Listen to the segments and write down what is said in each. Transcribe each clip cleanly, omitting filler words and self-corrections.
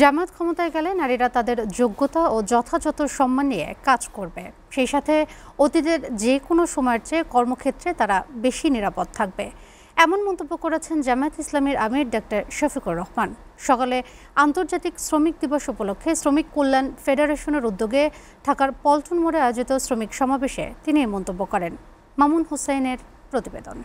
জামায়াত ক্ষমতায় গেলে নারীরা তাদের যোগ্যতা ও যথাযথ সম্মান নিয়ে কাজ করবে, সেই সাথে অতীতের যে কোনো সময়ের চেয়ে কর্মক্ষেত্রে তারা বেশি নিরাপদ থাকবে, এমন মন্তব্য করেছেন জামায়াত ইসলামীর আমির ডক্টর শফিকুর রহমান। সকালে আন্তর্জাতিক শ্রমিক দিবস উপলক্ষে শ্রমিক কল্যাণ ফেডারেশনের উদ্যোগে ঢাকার পল্টন মোড়ে আয়োজিত শ্রমিক সমাবেশে তিনি এই মন্তব্য করেন। মামুন হুসাইনের প্রতিবেদন।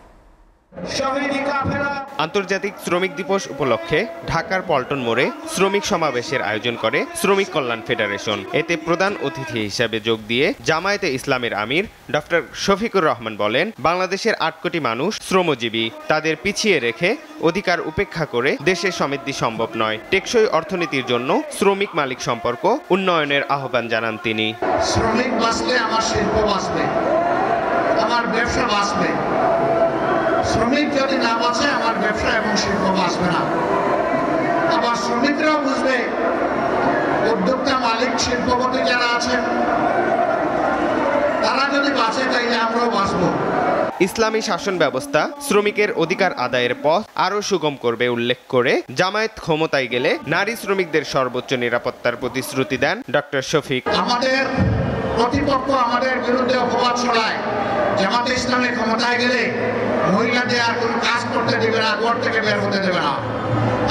আন্তর্জাতিক শ্রমিক দিবস উপলক্ষে ঢাকার পল্টন মোড়ে শ্রমিক সমাবেশের আয়োজন করে শ্রমিক কল্যাণ ফেডারেশন। এতে প্রধান অতিথি হিসেবে যোগ দিয়ে জামায়াতে ইসলামের আমির ডক্টর শফিকুর রহমান বলেন, বাংলাদেশের ৮ কোটি মানুষ শ্রমজীবী, তাদের পিছিয়ে রেখে অধিকার উপেক্ষা করে দেশের সমৃদ্ধি সম্ভব নয়। টেকসই অর্থনীতির জন্য শ্রমিক মালিক সম্পর্ক উন্নয়নের আহ্বান জানান তিনি। শ্রমিক বাঁচলে আমার শিল্প বাঁচবে, আমার ব্যবসা বাঁচবে। শ্রমিক যদি না বাঁচে আমার ব্যবসা এবং শিল্প বাঁচবে না। আবার শ্রমিকরাও বুঝবে, উদ্যোক্তা মালিক শিল্পপতি যারা আছেন তারা যদি বাঁচে তাইলে আমরাও বাঁচব। ইসলামী শাসন ব্যবস্থা শ্রমিকের অধিকার আদায়ের পথ আরও সুগম করবে উল্লেখ করে জামায়াত ক্ষমতায় গেলে নারী শ্রমিকদের সর্বোচ্চ নিরাপত্তার প্রতিশ্রুতি দেন ডক্টর শফিক। আমাদের প্রতিপক্ষ আমাদের বিরুদ্ধে অপবাদ ছড়ায়, জামায়াতে ইসলামী ক্ষমতায় গেলে মহিলাদের আর কোনো কাজ করতে দেবে না, ঘর থেকে বের হতে দেবে না।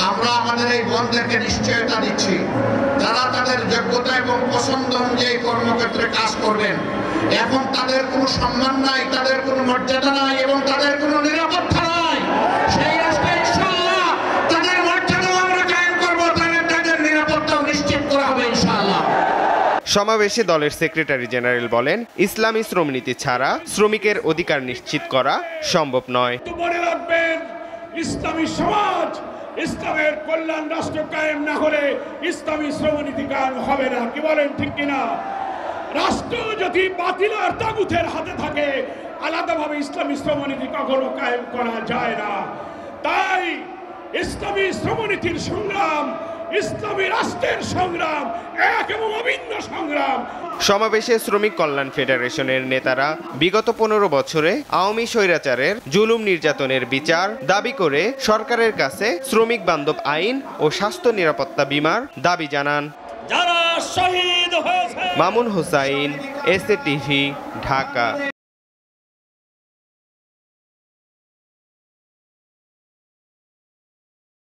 আমরা আমাদের এই বোনদেরকে নিশ্চয়তা দিচ্ছি, যারা তাদের যোগ্যতা এবং পছন্দ অনুযায়ী কর্মক্ষেত্রে কাজ করবেন। এখন তাদের কোনো সম্মান নাই, তাদের কোনো মর্যাদা নাই এবং তাদের কোনো নিরাপত্তা নাই। সেই রাষ্ট্রে ইনশাআল্লাহ তাদের মর্যাদা আমরা কায়েম করব, তাদের নিরাপত্তাও নিশ্চিত করা হবে ইনশাআল্লাহ। সমাবেশে দলের সেক্রেটারি জেনারেল বলেন, ইসলামী শ্রমনীতি ছাড়া শ্রমিকের অধিকার নিশ্চিত করা সম্ভব নয়। মনে রাখবেন, ইসলামী সমাজ, ইসলামের কল্যাণ রাষ্ট্র কায়েম না হলে ইসলামী শ্রমনীতি কায়েম হবে না। কি বলেন, ঠিক কিনা? রাষ্ট্র যদি বাতিল আর তাগুতের হাতে থাকে, আলাদাভাবে ইসলামী শ্রমনীতি কখনো কায়েম করা যায় না। তাই ইসলামী শ্রমনীতির সংগ্রাম, ইসলামী রাষ্ট্রের সংগ্রাম এক এবং অভিন্ন সংগ্রাম। সমাবেশে শ্রমিক কল্যাণ ফেডারেশনের নেতারা বিগত ১৫ বছরে আওয়ামী স্বৈরাচারের জুলুম নির্যাতনের বিচার দাবি করে সরকারের কাছে শ্রমিক বান্ধব আইন ও স্বাস্থ্য নিরাপত্তা বীমার দাবি জানান। যারা শহীদ হয়েছে। Mamun Hussain, SA TV, Dhaka.